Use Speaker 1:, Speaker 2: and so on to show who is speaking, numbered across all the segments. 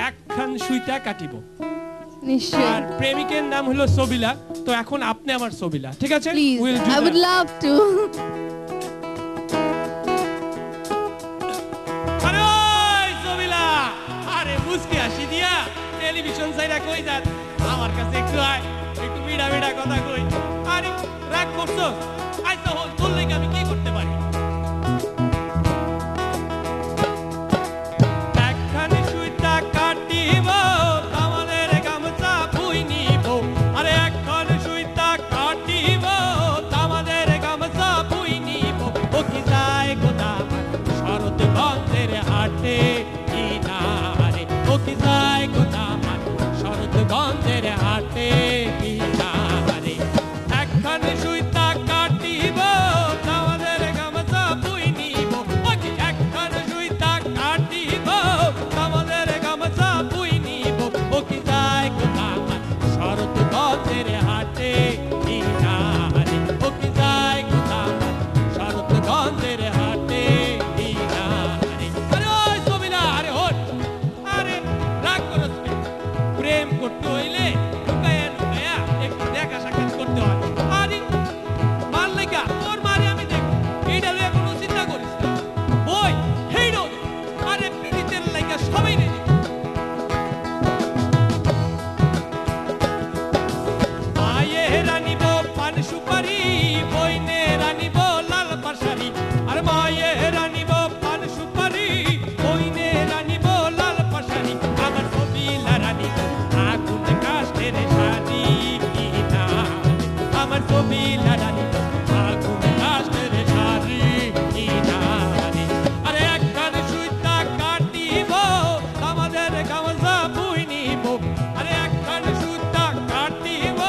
Speaker 1: একখান সুইতা কাটিব।
Speaker 2: নিশ্চয়।
Speaker 1: আর প্রেমিকের নাম হলো সবিলা। তো এখন আপনি আমার সবিলা, ঠিক আছে?
Speaker 2: Please, I would love to.
Speaker 1: আরে ওই সবিলা, আরে মুস্কি হাসি দিয়া টেলিভিশন সাইডা কই যান? আমার কাছে একটু আয়, একটু বিড়া বিড়া কথা কই। আরে রাগ করছো? আইসা হল, তোর লাগি আমি কি করতে পারি? একখানি সুইতা কাটিব, আমাদের গামছা বুই নিব। আরে একখানি সুইতা কাটিব, আমাদের গামছা বুই নিব। ও কি যায় গোদা শরৎ গঞ্জের হাটে কিনারে, ও কি যায় গোদা শরৎ গঞ্জের হাটে কিনারে। একখানি সুইতা কাটিব, আমাদের গামছা বুই নিব। ও কি একখানি সুইতা কাটিব, আমাদের গামছা বুই নিব। ও কি যায় গোদা শরৎ গঞ্জের হাটে কিনারে, ও কি যায় গোদা শরৎ গঞ্জের হাটে কিনারে। আরে ওই সবিলা, আরে হট, আরে রাগ করছ কেন? প্রেম করতে হইলে লুকায়া লুকায়া একটু দেখা সাক্ষাৎ করতে হয়। আরে মার লাইগা তোর মারে আমি দেখব, এইটা লইয়া কোনো চিন্তা করিস না। ওই হেইডো, আরে পিড়িতের লাইগা সবাই রে দেখব। মায়ে রানিব পান সুপারি, বইনে রানিব লাল পাশারি। আর মায়ে রানিব পান সুপারি, বইনে রানিব লাল পাশারি। আমার সবিলা রানিব আগুন কাষ্ঠের শাড়ি কিনারে, আমার সবিলা রানিব আগুন কাষ্ঠের শাড়ি কিনারে। আরে একখান সুইতা কাটিব, আমাদের গামছা বুই নিব। আরে একখান সুইতা কাটিব,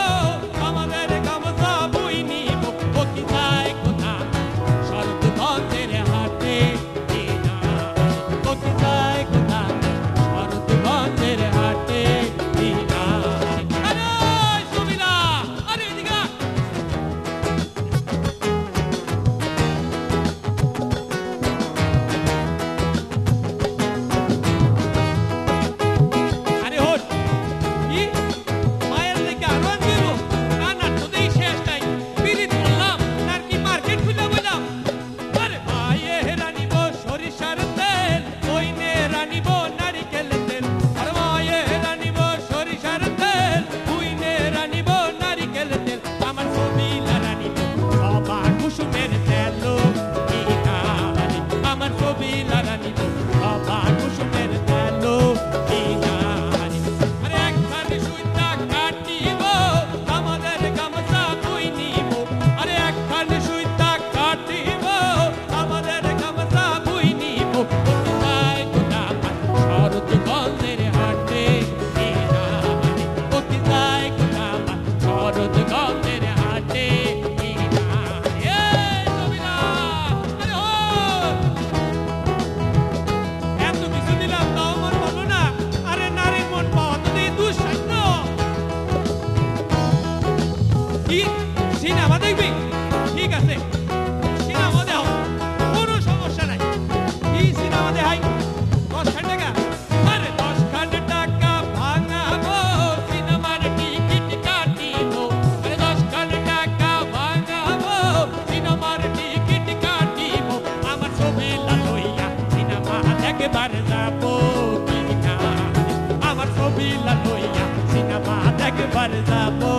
Speaker 1: আমাদের গামছা বুই নিব। ও কি যায় কোথা শরৎ গঞ্জের হাটে কিনারে, ও কি যায় কোথা শরৎ গঞ্জের হাটে কিনারে। আরে ওই সবিলা, আরে এদিকে আয়। আরে হট, কি মায়ের লেগে আরো আনবিব? না না, তোদেরই শেষ নাই। পিরিত বললাম আর কি মার্কেট খুলে বললাম? আরে মায়ে রানিব সরিষার তেল, বইনে রানিব নারিকেল তেল। আর মায়ে রানিব সরিষার তেল, বইনে রানিব নারিকেল তেল। আমার সবিলা রানিব সবা কুসুমের তেল কিনারে, আমার সবিলা রানিব সবা কুসুমের তেল কিনারে। আরে একখানি সুইতা কাটিব, আমাদের গামছা বুই নিব। আরে একখানি সুইতা কাটিব, আমাদের গামছা বুই নিব। ও কি যায় গোদা শরৎ গঞ্জের হাটে কিনারে, ও কি যায় গোদা শরৎ গঞ্জের হাটে কিনারে। এই সবিলা, আরে ও এত কিছু দিলাম তাও মন পাবো না। আরে নারীর মন পাওয়া তো এই দুঃসাধ্য। কি সিনেমা দেখবি? ঠিক আছে, সিনেমা দেখ, কোনো সমস্যা নাই। কি সিনেমা দেখাই? 10 টাকা? আরে 10 টাকা ভাঙাবো, সিনেমার টিকিট কাটিব। আরে 10 টাকা ভাঙাবো, সিনেমার টিকিট কাটিব। আমার সবিলা লইয়া সিনেমা দেখবার যাবো কিনারে, আমার সবিলা লইয়া সিনেমা দেখবার যাবো